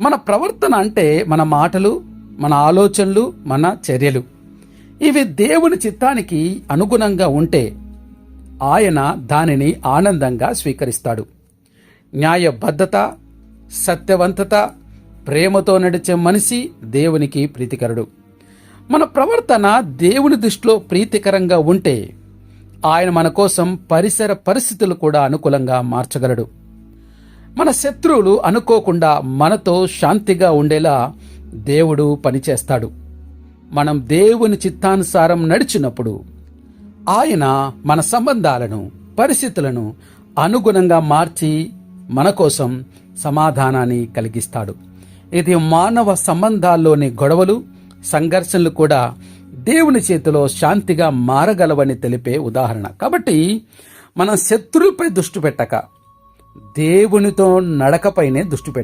మన ప్రవర్తన అంటే మన మాటలు, మన ఆలోచనలు, మన చర్యలు ఇవి దేవుని చిత్తానికి అనుగుణంగా ఉంటే ఆయన దానిని ఆనందంగా స్వీకరిస్తాడు. న్యాయబద్ధత, సత్యవంతత, ప్రేమతో నడిచే మనిషి దేవునికి ప్రీతికరుడు. మన ప్రవర్తన దేవుని దృష్టిలో ప్రీతికరంగా ఉంటే ఆయన మన కోసం పరిసర పరిస్థితులు కూడా అనుకూలంగా మార్చగలడు. మన శత్రువులు అనుకోకుండా మనతో శాంతిగా ఉండేలా దేవుడు పనిచేస్తాడు. మనం దేవుని చిత్తానుసారం నడిచినప్పుడు ఆయన మన సంబంధాలను, పరిస్థితులను అనుగుణంగా మార్చి మన కోసం సమాధానాన్ని కలిగిస్తాడు. ఇది మానవ సంబంధాల్లోని గొడవలు, సంఘర్షణలు కూడా దేవుని చేతిలో శాంతిగా మారగలవని తెలిపే ఉదాహరణ. కాబట్టి మనం శత్రువులపై దృష్టి పెట్టక దేవునితో నడకపైనే దృష్టి పెట్టాలి.